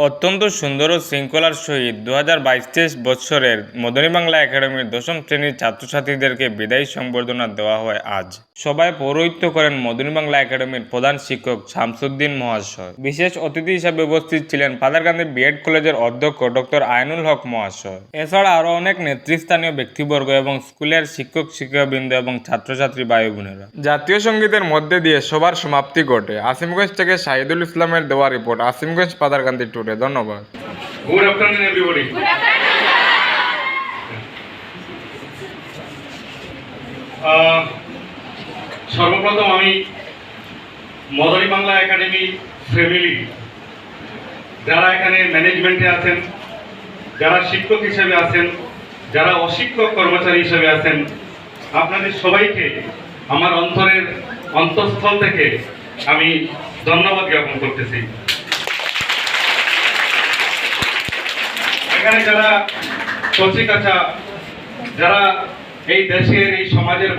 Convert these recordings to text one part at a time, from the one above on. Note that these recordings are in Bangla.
অত্যন্ত সুন্দর ও শৃঙ্খলার সহিত 2022-23 বৎসরের মদনী বাংলা একাডেমির দশম শ্রেণীর ছাত্রছাত্রীদেরকে বিদায়ী সংবর্ধনা দেওয়া হয় আজ। সভায় পৌরোহিত্য করেন মদনী বাংলা একাডেমির প্রধান শিক্ষক শামসুদ্দিন মহাশয়। বিশেষ অতিথি হিসাবে উপস্থিত ছিলেন পাদারকান্দি বিএড কলেজের অধ্যক্ষ ডক্টর আইনুল হক মহাশয়। এছাড়া আরও অনেক নেতৃস্থানীয় ব্যক্তিবর্গ এবং স্কুলের শিক্ষক শিক্ষাবৃন্দ এবং ছাত্রছাত্রী ভাই বোনেরা। জাতীয় সঙ্গীতের মধ্যে দিয়ে সবার সমাপ্তি ঘটে। আসিমগঞ্জ থেকে শাহিদুল ইসলামের দেওয়া রিপোর্ট, আসিমগঞ্জ পাদারকান্দি টুডে। ধন্যবাদ। Good afternoon, everybody. সর্বপ্রথম আমি মদনী বাংলা একাডেমি ফ্যামিলি যারা এখানে ম্যানেজমেন্টে আছেন, যারা শিক্ষক হিসেবে আছেন, যারা অশিক্ষক কর্মচারী হিসেবে আছেন, আপনাদের সবাইকে আমার অন্তঃস্থল থেকে আমি ধন্যবাদ জ্ঞাপন করতেছি। এখানে যারা কচিকাঁচা, যারা এই দেশের এই সমাজের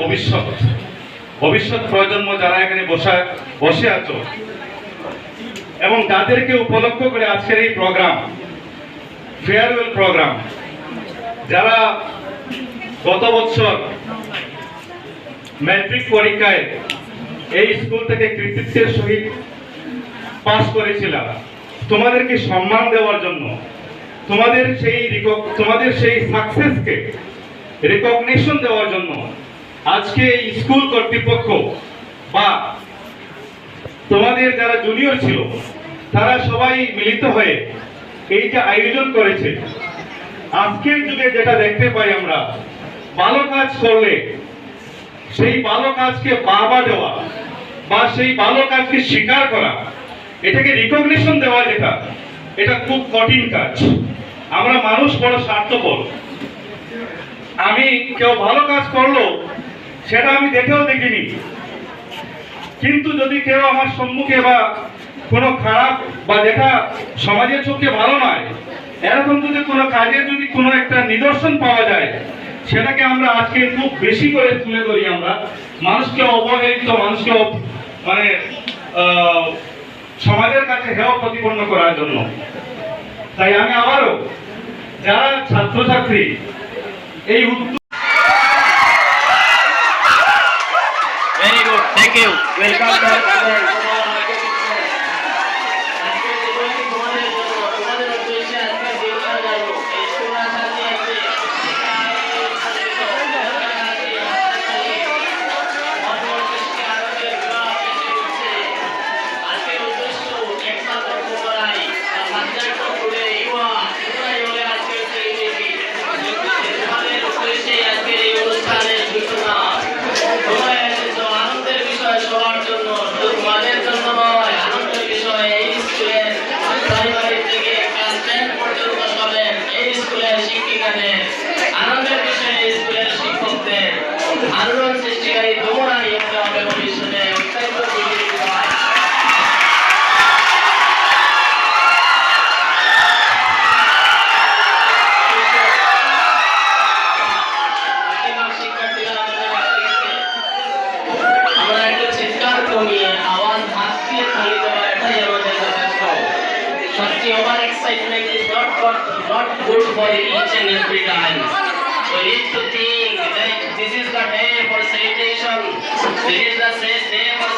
ভবিষ্যৎ প্রজন্ম যারা এখানে বসে আছো এবং তাদেরকে উপলক্ষ করে আজকের এই প্রোগ্রাম, ফেয়ারওয়েল প্রোগ্রাম, যারা গত বছর ম্যাট্রিক পরীক্ষায় এই স্কুল থেকে কৃতিত্বের সহিত পাস করেছিল, তোমাদেরকে সম্মান দেওয়ার জন্য, তোমাদের সেই সাকসেসকে রিকগনিশন দেওয়ার জন্য আজকে এই স্কুল কর্তৃপক্ষ বা তোমাদের যারা জুনিয়র ছিল তারা সবাই মিলিত হয়ে এই যে আয়োজন করেছে। আজকের যুগে যেটা দেখতে পাই আমরা, ভালো কাজ করলে সেই ভালো কাজকে বাহবা দেওয়া বা সেই ভালো কাজকে স্বীকার করা, এটাকে রিকগনিশন দেওয়া, এটা খুব কঠিন কাজ। আমরা মানুষ বড় স্বার্থপর। আমি কেউ ভালো কাজ করলো সেটা আমি দেখেও দেখিনি, কিন্তু যদি কেউ আমার সম্মুখে বা কোনো খারাপ বা যেটা সমাজের চোখে ভালো নয় এরকম যদি কোনো কাজের যদি কোনো একটা নিদর্শন পাওয়া যায়, সেটাকে আমরা আজকে খুব বেশি করে তুলে ধরি। আমরা মানুষকে অবহেলিত, মানুষকে মানে সমাজের কাছে হেয় প্রতিপন্ন করার জন্য। তাই আমি আবারও যারা ছাত্রছাত্রী এই Very good, thank you. Welcome back. আনন্দের বিষয়ে স্কুলের শিক্ষকদের আলোড়ন সৃষ্টিকারী তোমরাই হবে ভবিষ্যতে উৎসাহিত আমরা একটু চিৎকার কমিয়ে আওয়াজ হাত দিয়ে খালি দেওয়া, এটাই আমাদের যথেষ্ট। সত্যি over excitement is not good for each and every time. So we need to think that this is the day for celebration. This is the day for